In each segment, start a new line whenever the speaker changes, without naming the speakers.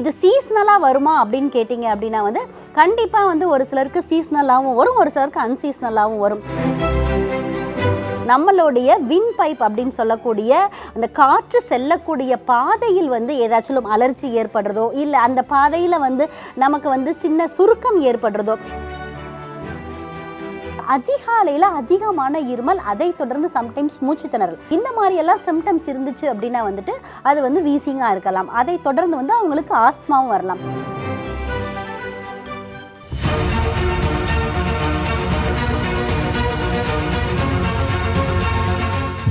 இது சீசனலாக வருமா அப்படின்னு கேட்டிங்க அப்படின்னா வந்து கண்டிப்பாக வந்து ஒரு சிலருக்கு சீசனலாகவும் வரும், ஒரு சிலருக்கு அன்சீசனலாகவும் வரும். நம்மளுடைய வின் பைப் அப்படின்னு சொல்லக்கூடிய அந்த காற்று செல்லக்கூடிய பாதையில் வந்து ஏதாச்சும் அலர்ஜி ஏற்படுறதோ இல்லை அந்த பாதையில் வந்து நமக்கு வந்து சின்ன சுருக்கம் ஏற்படுறதோ, அதிகாலையில் அதிகமான இருமல், அதை தொடர்ந்து சம்டைம்ஸ் மூச்சு திணறல், இந்த மாதிரி எல்லாம் சிம்டம்ஸ் இருந்துச்சு அப்படின்னா வந்துட்டு அது வந்து வீசிங்காக இருக்கலாம். அதை தொடர்ந்து வந்து அவங்களுக்கு ஆஸ்துமாவும் வரலாம்.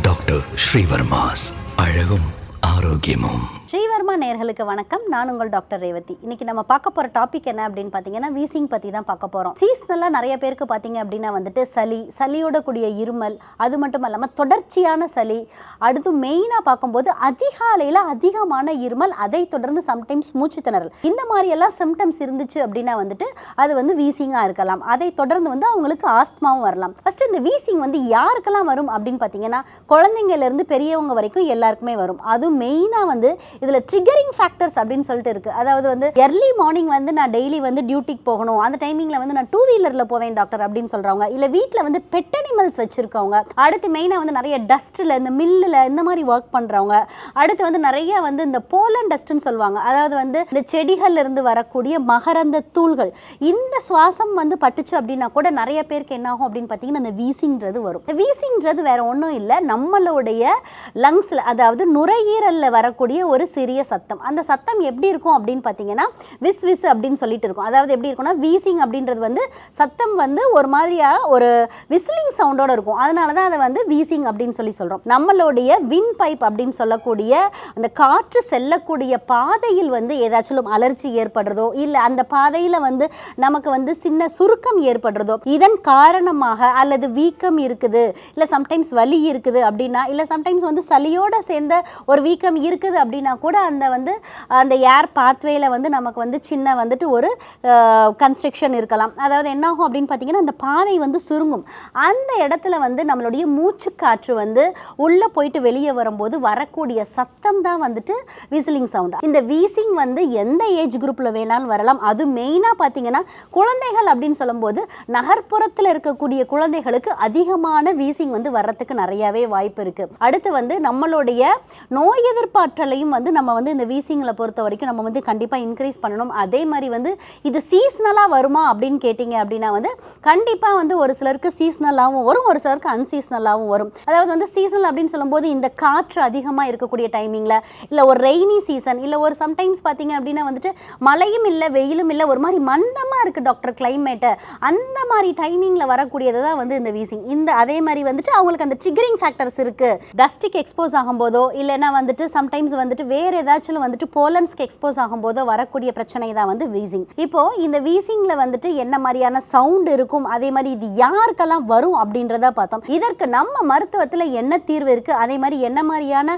டாக்டர் ஸ்ரீவர்மாஸ் அழகும் ஆரோக்கியமும்.
ஸ்ரீவர்மா நேயர்களுக்கு வணக்கம். நான் உங்கள் டாக்டர் ரேவதி. இன்னைக்கு நம்ம பார்க்க போகிற டாபிக் என்ன அப்படின்னு பார்த்தீங்கன்னா வீசிங் பற்றி தான் பார்க்க போகிறோம். சீசனலாக நிறைய பேருக்கு பார்த்தீங்க அப்படின்னா வந்துட்டு சளியோட கூடிய இருமல், அது மட்டும் இல்லாமல் தொடர்ச்சியான சளி, அடுத்து மெயினாக பார்க்கும்போது அதிகாலையில் அதிகமான இருமல், அதை தொடர்ந்து சம்டைம்ஸ் மூச்சு திணறல், இந்த மாதிரி எல்லாம் சிம்டம்ஸ் இருந்துச்சு அப்படின்னா வந்துட்டு அது வந்து வீசிங்காக இருக்கலாம். அதை தொடர்ந்து வந்து அவங்களுக்கு ஆஸ்துமாவும் வரலாம். ஃபர்ஸ்ட் இந்த வீசிங் வந்து யாருக்கெல்லாம் வரும் அப்படின்னு பார்த்தீங்கன்னா குழந்தைங்கள்லேருந்து பெரியவங்க வரைக்கும் எல்லாருக்குமே வரும். அதுவும் மெயினாக வந்து இதில் ட்ரிகரிங் ஃபேக்டர்ஸ் அப்படின்னு சொல்லிட்டு இருக்குது. அதாவது வந்து எர்லி மார்னிங் வந்து நான் டெய்லி வந்து டியூட்டிக்கு போகணும், அந்த டைமிங்கில் வந்து நான் 2 வீலரில் போவேன் டாக்டர் அப்படின்னு சொல்கிறவங்க, இல்லை வீட்டில் வந்து பெட் அனிமல்ஸ் வச்சுருக்கவங்க, அடுத்து மெயினாக வந்து நிறைய டஸ்ட்டில் இந்த மில்லில் இந்த மாதிரி ஒர்க் பண்ணுறவங்க, அடுத்து வந்து நிறைய வந்து இந்த போலன் டஸ்ட்டுன்னு சொல்லுவாங்க, அதாவது வந்து இந்த செடிகள்ல இருந்து வரக்கூடிய மகரந்த தூள்கள், இந்த சுவாசம் வந்து பட்டுச்சு அப்படின்னா கூட நிறைய பேருக்கு என்ன ஆகும் அப்படின்னு பார்த்தீங்கன்னா இந்த வீசிங்கிறது வரும். வீசிங்கிறது வேற ஒன்றும் இல்லை, நம்மளுடைய லங்ஸில் அதாவது நுரையீரலில் வரக்கூடிய ஒரு சிறிய சத்தம். அந்த சத்தம் எப்படி இருக்கும் அப்படின்னு பார்த்தீங்கன்னா விஸ் விஸ் அப்படின்னு சொல்லிட்டு இருக்கும். அதாவது எப்படி இருக்கும்னா வீசிங் அப்படின்றது வந்து சத்தம் வந்து ஒரு மாதிரியாக ஒரு விசிலிங் சவுண்டோட இருக்கும். அதனால தான் அதை வந்து வீசிங் அப்படின்னு சொல்கிறோம். நம்மளுடைய வின் பைப் அப்படின்னு சொல்லக்கூடிய அந்த காற்று செல்லக்கூடிய பாதையில் வந்து ஏதாச்சும் அலர்ஜி ஏற்படுறதோ இல்லை அந்த பாதையில் வந்து நமக்கு வந்து சின்ன சுருக்கம் ஏற்படுறதோ, இதன் காரணமாக அல்லது வீக்கம் இருக்குது, இல்லை சம்டைம்ஸ் வலி இருக்குது அப்படின்னா, இல்லை சம்டைம்ஸ் வந்து சளியோட சேர்ந்த ஒரு வீக்கம் இருக்குது அப்படின்னா கூட அந்த வந்து அந்த ஏர் பாத்வேல வந்து நமக்கு வந்து சின்ன வந்துட்டு ஒரு கன்ஸ்ட்ரக்ஷன் இருக்கலாம். அதாவது என்ன ஆகும் அப்படின்னு பார்த்தீங்கன்னா அந்த பாதை வந்து சுருங்கும். அந்த இடத்துல வந்து நம்மளுடைய மூச்சு காற்று வந்து உள்ளே போயிட்டு வெளியே வரும்போது வரக்கூடிய சத்தம் தான் வந்துட்டு விசிலிங் சவுண்ட். இந்த வீசிங் வந்து எந்த ஏஜ் குரூப்பில் வேணாலும் வரலாம். அது மெயினாக பார்த்தீங்கன்னா குழந்தைகள் அப்படின்னு சொல்லும்போது நகர்ப்புறத்தில் இருக்கக்கூடிய குழந்தைகளுக்கு அதிகமான வீசிங் வந்து வர்றதுக்கு நிறையாவே வாய்ப்பு இருக்குது. அடுத்து வந்து நம்மளுடைய நோய் எதிர்ப்பாற்றலையும் வந்து நம்ம வந்து இந்த வீசிங்கில் பொறுத்த வரைக்கும் நம்ம வந்து கண்டிப்பாக இன்க்ரீஸ் பண்ணணும். அதே மாதிரி வந்து இது சீசனலாக வருமா அப்படின்னு கேட்டிங்க அப்படின்னா வந்து கண்டிப்பாக வந்து ஒரு சிலருக்கு சீசனலாகவும் வரும், ஒரு சிலருக்கு அன்சீசனலாகவும் வரும். அதாவது வந்து சீசனல் அப்படின்னு சொல்லும்போது இந்த காற்று அதிகமாக இருக்கக்கூடிய டைமிங்கில், இல்லை ஒரு ரெய்னி சீசன், இல்லை ஒரு சம்டைம்ஸ் பார்த்தீங்க அப்படின்னா வந்துட்டு மழையும் இல்லை வெயிலும் இல்லை, ஒரு மாதிரி மந்தமாக இருக்குது டாக்டர் கிளைமேட்டு, அந்த மாதிரி டைமிங்கில் வரக்கூடியது தான் வந்து இந்த வீசிங். இந்த அதே மாதிரி வந்துட்டு அவங்களுக்கு அந்த ட்ரிகரிங் ஃபேக்டர்ஸ் இருக்குது. டஸ்ட்டுக்கு எக்ஸ்போஸ் ஆகும்போதோ இல்லைன்னா வந்துட்டு சம்டைம்ஸ் வந்துட்டு வேறு ஏதாச்சும் வந்துட்டு போலன்ஸ்க்கு எக்ஸ்போஸ் ஆகும்போது வரக்கூடிய பிரச்சனை தான் வந்து வீசிங். இப்போ இந்த வீசிங்ல வந்துட்டு என்ன மாதிரியான சவுண்ட் இருக்கும், அதே மாதிரி இது யாருக்கெல்லாம் வரும் அப்படின்றத பார்த்தோம். இதற்கு நம்ம மருத்துவத்தில் என்ன தீர்வு இருக்கு, அதே மாதிரி என்ன மாதிரியான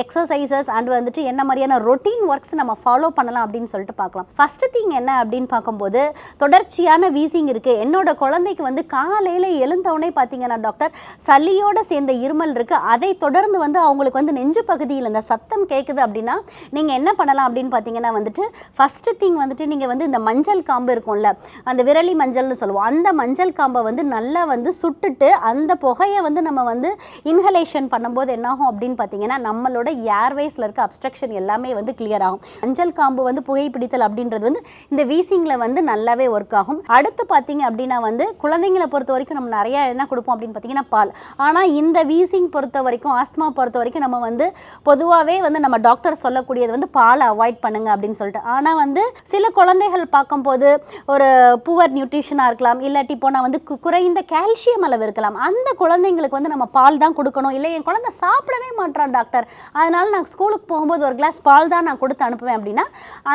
எக்ஸசைசஸ் அண்ட் வந்துட்டு என்ன மாதிரியான ரொட்டீன் ஒர்க்ஸ் நம்ம ஃபாலோ பண்ணலாம் அப்படின்னு சொல்லிட்டு பார்க்கலாம். ஃபர்ஸ்ட் திங் என்ன அப்படின்னு பார்க்கும்போது தொடர்ச்சியான வீசிங் இருக்கு, என்னோட குழந்தைக்கு வந்து காலையில எழுந்தவுடனே பார்த்தீங்கன்னா டாக்டர் சளியோட சேர்ந்த இருமல் இருக்கு, அதை தொடர்ந்து வந்து அவங்களுக்கு வந்து நெஞ்சு பகுதியில் இந்த சத்தம் கேட்குது அப்படின்னா நீங்கள் என்ன பண்ணலாம் அப்படின்னு பார்த்தீங்கன்னா வந்துட்டு ஃபஸ்ட்டு திங் வந்துட்டு நீங்கள் வந்து இந்த மஞ்சள் காம்பு இருக்கும்ல, அந்த விரலி மஞ்சள்னு சொல்லுவோம், அந்த மஞ்சள் காம்பை வந்து நல்லா வந்து சுட்டுட்டு அந்த புகையை வந்து நம்ம வந்து இன்ஹலேஷன் பண்ணும்போது என்னாகும் அப்படின்னு பார்த்தீங்கன்னா நம்மளோட ஏர்வேஸில் இருக்க அப்ஸ்ட்ரக்ஷன் எல்லாமே வந்து கிளியர் ஆகும். மஞ்சள் காம்பு வந்து புகைப்பிடித்தல் அப்படின்றது வந்து இந்த வீசிங்கில் வந்து நல்லாவே ஒர்க் ஆகும். அடுத்து பார்த்தீங்க அப்படின்னா வந்து குழந்தைங்களை பொறுத்த வரைக்கும் நம்ம நிறையா என்ன கொடுப்போம் அப்படின்னு பார்த்தீங்கன்னா பால். ஆனால் இந்த வீசிங் பொறுத்த வரைக்கும் ஆஸ்துமா பொறுத்த வரைக்கும் நம்ம வந்து பொதுவாகவே வந்து நம்ம டாக்டர் சொல்லக்கூடியது வந்து பாலை அவாய்ட் பண்ணுங்க அப்படின்னு சொல்லிட்டு. ஆனால் வந்து சில குழந்தைகள் பார்க்கும்போது ஒரு புவர் நியூட்ரிஷனாக இருக்கலாம், இல்லாட்டி போனால் வந்து குறைந்த கால்சியம் அளவு இருக்கலாம், அந்த குழந்தைங்களுக்கு வந்து நம்ம பால் தான் கொடுக்கணும். இல்லை என் குழந்தை சாப்பிடவே மாட்டான் டாக்டர், அதனால நான் ஸ்கூலுக்கு போகும்போது ஒரு கிளாஸ் பால் தான் நான் கொடுத்து அனுப்புவேன் அப்படின்னா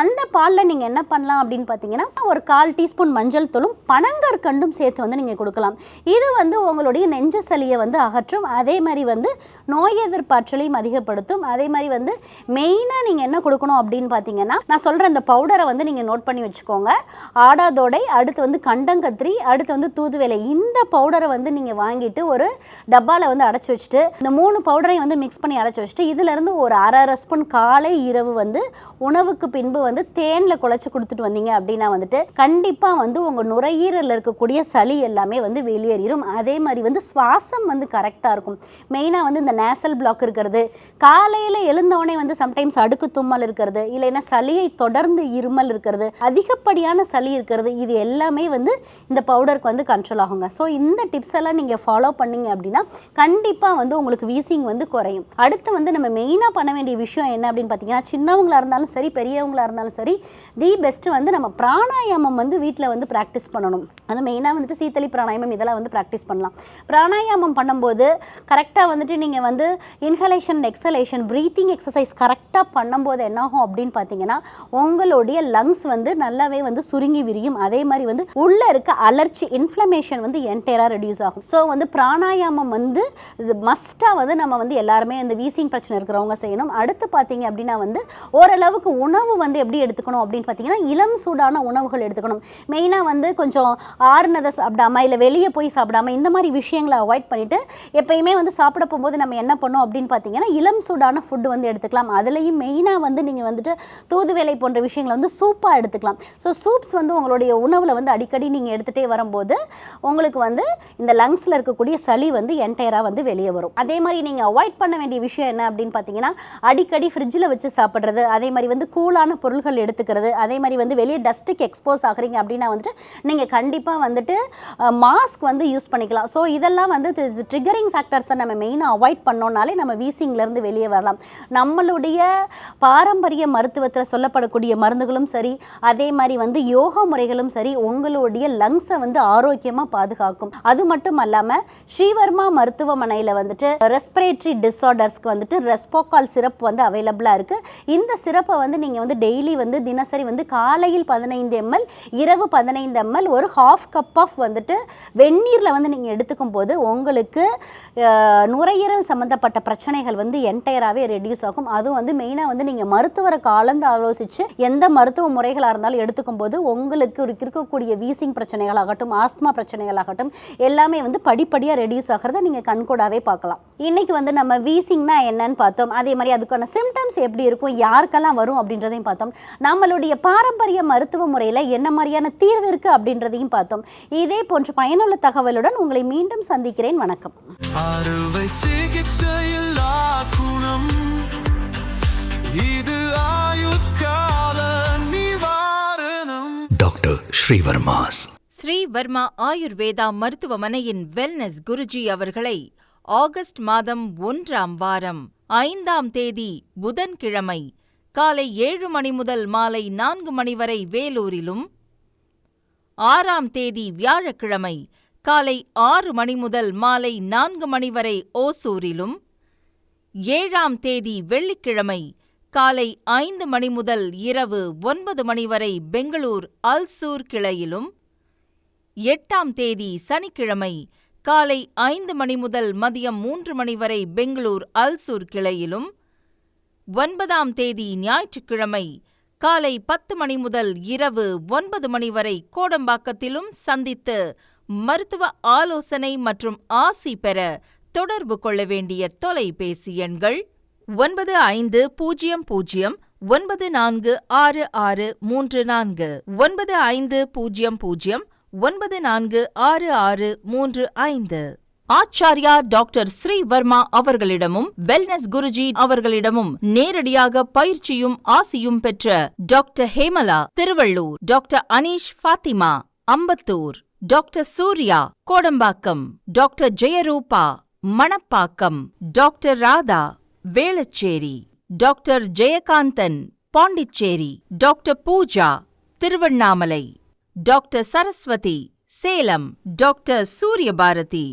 அந்த பாலில் நீங்கள் என்ன பண்ணலாம் அப்படின்னு பார்த்தீங்கன்னா ஒரு 1/4 டீஸ்பூன் மஞ்சள் தூளும் பனங்கற்கண்டும் சேர்த்து வந்து நீங்கள் கொடுக்கலாம். இது வந்து உங்களுடைய நெஞ்சு சளியை வந்து அகற்றும், அதே மாதிரி வந்து நோய் எதிர்ப்பாற்றலையும் அதிகப்படுத்தும், அதே மாதிரி வந்து மெயினாக நீங்கள் என்ன கொடுக்கணும் அப்படின்னு பார்த்தீங்கன்னா, நான் சொல்கிற இந்த பவுடரை வந்து நீங்கள் நோட் பண்ணி வச்சுக்கோங்க. ஆடாதோடை, அடுத்து வந்து கண்டங்கத்திரி, அடுத்து வந்து தூதுவளை. இந்த பவுடரை வந்து நீங்கள் வாங்கிட்டு ஒரு டப்பாவில் வந்து அடைச்சி வச்சுட்டு, இந்த 3 பவுடரையும் வந்து மிக்ஸ் பண்ணி அடைச்சி வச்சுட்டு, இதிலேருந்து ஒரு அரை ஸ்பூன் காலை இரவு வந்து உணவுக்கு பின்பு வந்து தேனில் குழச்சி கொடுத்துட்டு வந்தீங்க அப்படின்னா வந்துட்டு கண்டிப்பாக வந்து உங்கள் நுரையீரலில் இருக்கக்கூடிய சளி எல்லாமே வந்து வெளியேறிடும். அதே மாதிரி வந்து சுவாசம் வந்து கரெக்டாக இருக்கும். மெயினாக வந்து இந்த நேசல் பிளாக் இருக்கிறது, காலையில் எழுந்தவொடனே வந்து சம்டைம்ஸ் அடுக்கு தும்மல் இருக்கிறது, இல்லைன்னா சளியை தொடர்ந்து இருமல் இருக்கிறது, அதிகப்படியான சளி இருக்கிறது, இது எல்லாமே வந்து இந்த பவுடருக்கு வந்து கண்ட்ரோல் ஆகுங்க. ஸோ இந்த டிப்ஸ் எல்லாம் நீங்கள் ஃபாலோ பண்ணீங்க அப்படின்னா கண்டிப்பாக வந்து உங்களுக்கு வீசிங் வந்து குறையும். அடுத்து வந்து நம்ம மெயினாக பண்ண வேண்டிய விஷயம் என்ன அப்படின்னு பார்த்தீங்கன்னா, சின்னவங்களாக இருந்தாலும் சரி பெரியவங்களாக இருந்தாலும் சரி, தி பெஸ்ட்டு வந்து நம்ம பிராணாயாமம் வந்து வீட்டில் வந்து ப்ராக்டிஸ் பண்ணணும். அது மெயினாக வந்துட்டு சீத்தளி பிராணாயாமம் இதெல்லாம் வந்து ப்ராக்டிஸ் பண்ணலாம். பிராணாயாமம் பண்ணும்போது கரெக்டாக வந்துட்டு நீங்கள் வந்து இன்ஹலேஷன் எக்ஸலேஷன் ப்ரீத்திங் எக்ஸசைஸ் கரெக்டாக பண்ணும்போது என்னாகும் அப்படின்னு பார்த்தீங்கன்னா, உங்களுடைய லங்ஸ் வந்து நல்லாவே வந்து சுருங்கி விரியும். அதே மாதிரி வந்து உள்ளே இருக்க அலர்ச்சி இன்ஃப்ளமேஷன் வந்து என்டையராக ரெடியூஸ் ஆகும். ஸோ வந்து பிராணாயாமம் வந்து இது மஸ்ட்டாக வந்து நம்ம வந்து எல்லாருமே இந்த வீசிங் பிரச்சனை இருக்கிறவங்க செய்யணும். அடுத்து பார்த்தீங்க அப்படின்னா வந்து ஓரளவுக்கு உணவு வந்து எப்படி எடுத்துக்கணும் அப்படின்னு பார்த்தீங்கன்னா, இளம் சூடான உணவுகள் எடுத்துக்கணும். மெயினாக வந்து கொஞ்சம் ஆறுனதை சாப்பிடாம இல்லை வெளியே போய் சாப்பிடாம இந்த மாதிரி விஷயங்களை அவாய்ட் பண்ணிவிட்டு எப்பயுமே வந்து சாப்பிட போகும்போது நம்ம என்ன பண்ணோம் அப்படின்னு பார்த்தீங்கன்னா, இளம் சூடான ஃபுட்டு வந்து எடுத்துக்கலாம். அதுலேயும் மெயினாக வந்து நீங்கள் வந்துட்டு தூதுவளை போன்ற விஷயங்களை வந்து சூப்பாக எடுத்துக்கலாம். ஸோ சூப்ஸ் வந்து உங்களுடைய உணவில் வந்து அடிக்கடி நீங்கள் எடுத்துகிட்டே வரும்போது உங்களுக்கு வந்து இந்த லங்ஸில் இருக்கக்கூடிய சளி வந்து என்டையராக வந்து வெளியே வரும். அதே மாதிரி நீங்கள் அவாய்ட் பண்ண வேண்டிய விஷயம் என்ன அப்படின்னு பார்த்தீங்கன்னா, அடிக்கடி ஃப்ரிட்ஜில் வச்சு சாப்பிட்றது, அதே மாதிரி வந்து கூலான பொருட்கள் எடுத்துக்கிறது, அதே மாதிரி வந்து வெளியே டஸ்ட்டுக்கு எக்ஸ்போஸ் ஆகுறீங்க அப்படின்னா வந்துட்டு நீங்கள் கண்டிப்பாக வந்துட்டு மாஸ்க் வந்து யூஸ் பண்ணிக்கலாம். ஸோ இதெல்லாம் வந்து ட்ரிகரிங் ஃபேக்டர்ஸை நம்ம மெயினாக அவாய்ட் பண்ணோம்னாலே நம்ம வீசிங்லேருந்து வெளியே வரலாம். நம்மளுடைய பாரம்பரிய மருத்துவத்தில் சொல்லப்படக்கூடிய மருந்துகளும் சரி, அதே மாதிரி வந்து யோகா முறைகளும் சரி, உங்களுடைய லங்ஸை வந்து ஆரோக்கியமாக பாதுகாக்கும். அது மட்டும் இல்லாமல் ஸ்ரீவர்மா மருத்துவமனையில் வந்துட்டு ரெஸ்பிரேட்டரி டிஸார்டர்ஸ்க்கு வந்துட்டு ரெஸ்போகால் சிரப் வந்து அவைலபிளாக இருக்குது. இந்த சிரப்பை வந்து நீங்கள் வந்து டெய்லி வந்து தினசரி வந்து காலையில் 15 ml, இரவு 15 ml, ஒரு ½ கப் ஆஃப் வந்துட்டு வெந்நீரில் வந்து நீங்கள் எடுத்துக்கும் போது உங்களுக்கு நுரையீரல் சம்மந்தப்பட்ட பிரச்சனைகள் வந்து என்டையராகவே ரெடியூஸ் ஆகும். அதுவும் வந்து மெயினாக வந்து நீங்கள் மருத்துவரை கலந்து ஆலோசித்து எந்த மருத்துவ முறைகளாக இருந்தாலும் எடுத்துக்கும் போது உங்களுக்கு இருக்கக்கூடிய வீசிங் பிரச்சனைகளாகட்டும், ஆஸ்துமா பிரச்சனைகளாகட்டும் எல்லாமே வந்து படிப்படியாக ரெடியூஸ் ஆகிறத நீங்கள் கண்கூடாவே பார்க்கலாம். இன்றைக்கி வந்து நம்ம வீசிங்னா என்னன்னு பார்த்தோம். அதே மாதிரி அதுக்கான சிம்டம்ஸ் எப்படி இருக்கும், யாருக்கெல்லாம் வரும் அப்படின்றதையும் பார்த்தோம். நம்மளுடைய பாரம்பரிய மருத்துவ முறையில் என்ன மாதிரியான தீர்வு இருக்குது அப்படின்றதையும் பார்த்தோம். இதே போன்ற பயனுள்ள தகவலுடன் உங்களை மீண்டும் சந்திக்கிறேன். வணக்கம்.
அறுவை சிகிச்சையில் குணம் இது ஆயுட்கால நிவாரணம்.
டாக்டர் ஸ்ரீவர்மாஸ்
ஸ்ரீவர்மா ஆயுர்வேதா மருத்துவமனையின் வெல்னஸ் குருஜி அவர்களை ஆகஸ்ட் மாதம் 1ஆம் வாரம் 5ஆம் தேதி புதன்கிழமை காலை 7 மணி முதல் மாலை 4 மணி வரை வேலூரிலும், 6ஆம் தேதி வியாழக்கிழமை காலை 6 மணி முதல் மாலை 4 மணி வரை ஓசூரிலும், 7ஆம் தேதி வெள்ளிக்கிழமை காலை 5 மணி முதல் இரவு 9 மணி வரை பெங்களூர் அல்சூர் கிளையிலும், 8ஆம் தேதி சனிக்கிழமை காலை 5 மணி முதல் மதியம் 3 மணி வரை பெங்களூர் அல்சூர் கிளையிலும், 9ஆம் தேதி ஞாயிற்றுக்கிழமை காலை 10 மணி முதல் இரவு 9 மணி வரை கோடம்பாக்கத்திலும் சந்தித்து மருத்துவ ஆலோசனை மற்றும் ஆசி பெற தொடர்பு கொள்ள வேண்டிய தொலைபேசி எண்கள் 9500946634, 9500946635. ஆச்சார்யா டாக்டர் ஸ்ரீவர்மா அவர்களிடமும் வெல்னஸ் குருஜி அவர்களிடமும் நேரடியாக பயிற்சியும் ஆசியும் பெற்ற doctor Hemala Tiruvallur, doctor Anish Fathima Ambattur, doctor Surya Kodambakkam, doctor Jayarupa Manapakkam, doctor Radha Velachery, doctor Jayakanthan Pondicherry, doctor Pooja Tiruvannamalai, doctor Saraswathi Salem, doctor Suryabharathi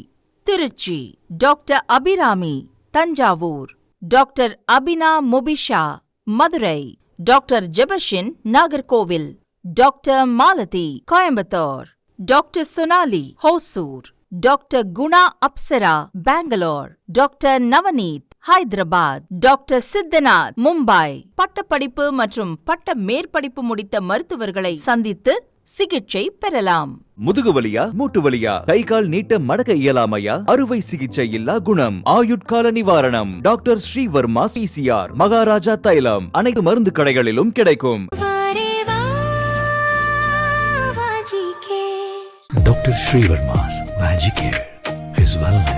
Trichy, doctor Abirami Thanjavur, doctor Abina Mubisha Madurai, doctor Jebashin Nagercoil, doctor Malathi Coimbatore, doctor Sonali Hosur, doctor Guna Apsara Bangalore, doctor Navneeth Hyderabad. Doctor Siddhanath, Mumbai. பட்டப்படிப்பு மற்றும் பட்ட மேற்படிப்பு முடித்த மருத்துவர்களை சந்தித்து சிகிச்சை பெறலாம்.
முதுகுவலியா, மூட்டு வலியா, கை கால் நீட்ட மடக்க இயலாமையா, அறுவை சிகிச்சை இல்லா குணம், ஆயுட்கால நிவாரணம். டாக்டர் ஸ்ரீவர்மா PCR, மகாராஜா தைலம். அனைத்து மருந்து கடைகளிலும் கிடைக்கும்.
Dr. Srivarma's Magic Care. His wellness